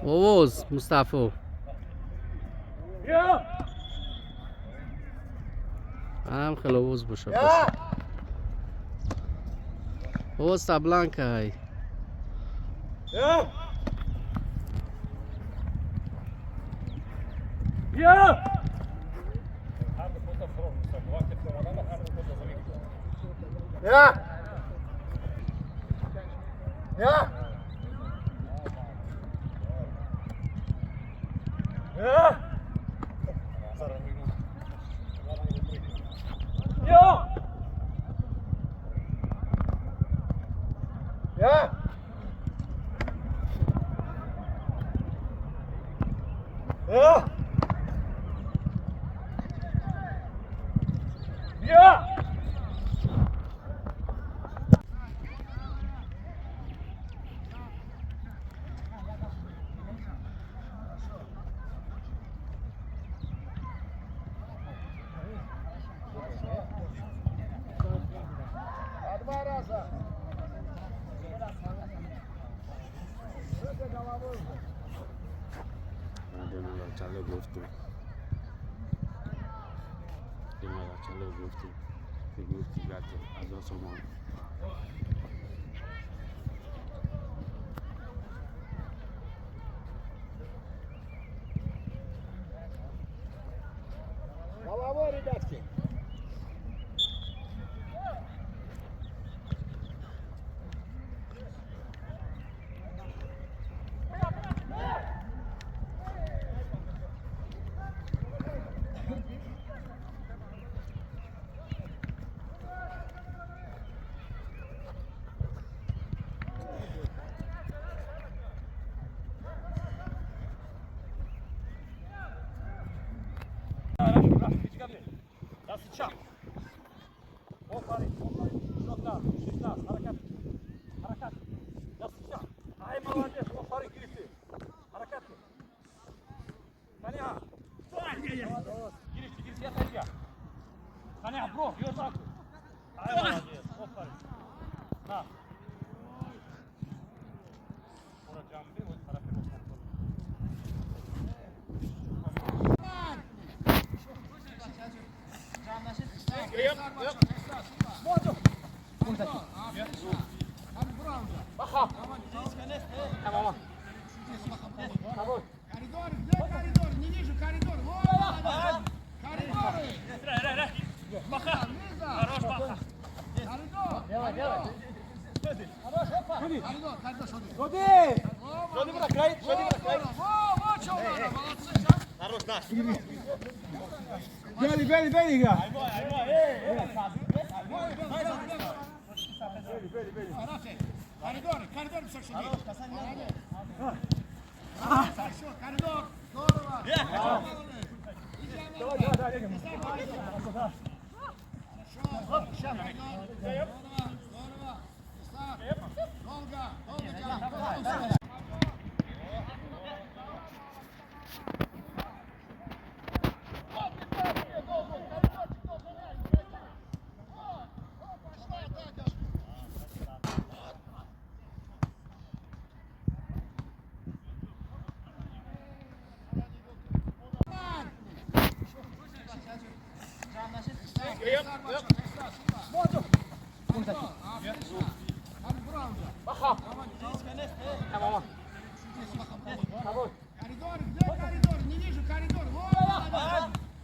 Oğuz Mustafa. Ham xil Oğuz boşa. Oğuz ta Blanka hay. چاله گفتم دیگه چاله گفتم گفتی گاته از آسمان Bravo, ребятки. Коридор, не вижу коридор. Вот, коридоры. Хорош, Баха. Коридор. Хорош, опа. Коридор, ходи. Ходи, брат, край. Вот, что надо, молодцы. Хорош, наш. Бери, игра. Коридор, все, что есть. Хорошо, коридор. Здорово. Давай. Здорово. Долго. Коридор, где коридор? Не вижу коридор. Вот,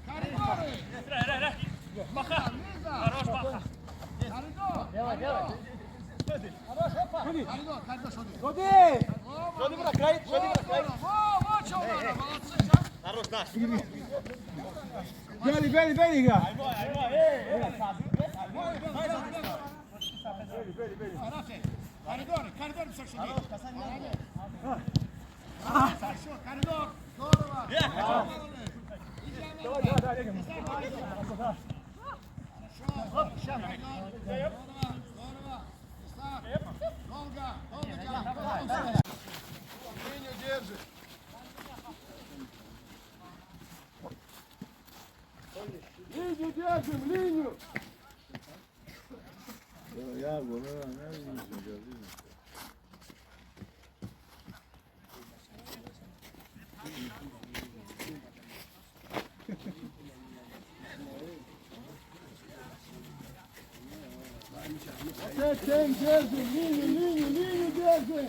коридоры. Хорош, Баха. Коридор. Хорош, опа. Коридор, ходи, брат, край. Вот, что надо, молодцы. Хорош, наш. Бери, игра. Коридор, все, что есть. Хорошо, коридор. Здорово. Давай. Долго. Линию держи. Линию держим, линию. Ya bunu ne bileyim. Tem, Gerson, linho, Gerson.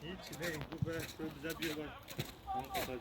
Hiç değil, bu böyle çok güzel bir yol var. Onu kapatacağım.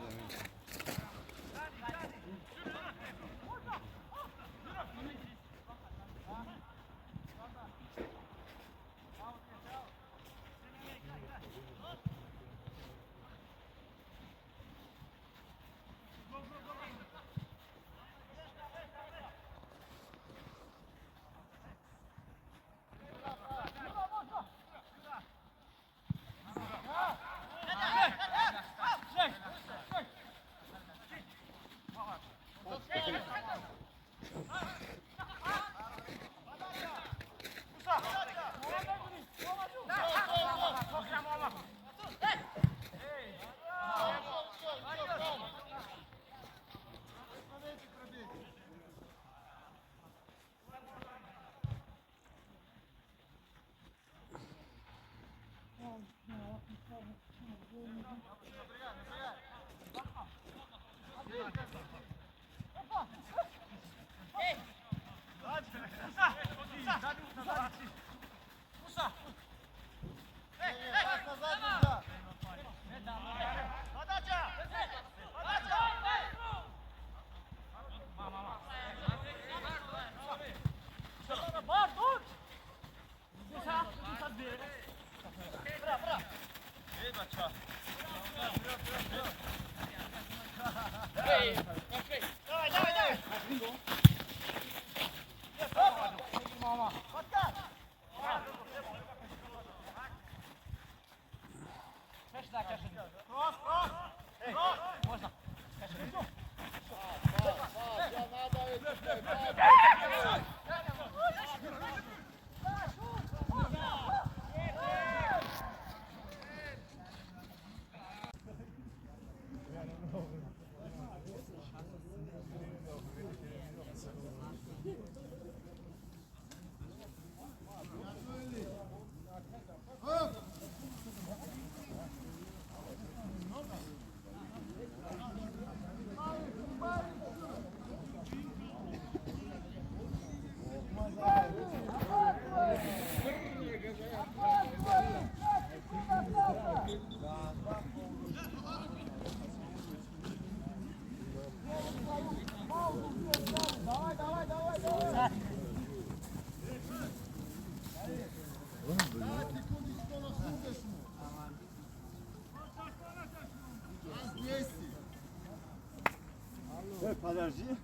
Подожди.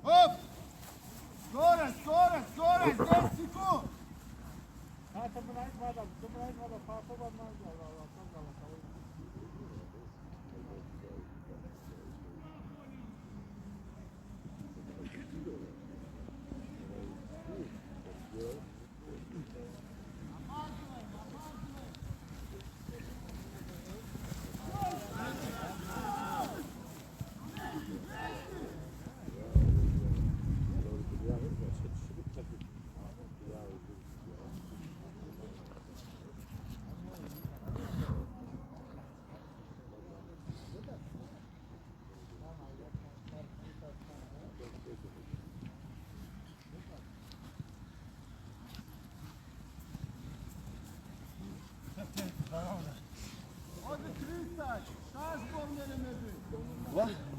Оп! Скорость, 10 секунд! dać. Czas wolny, What?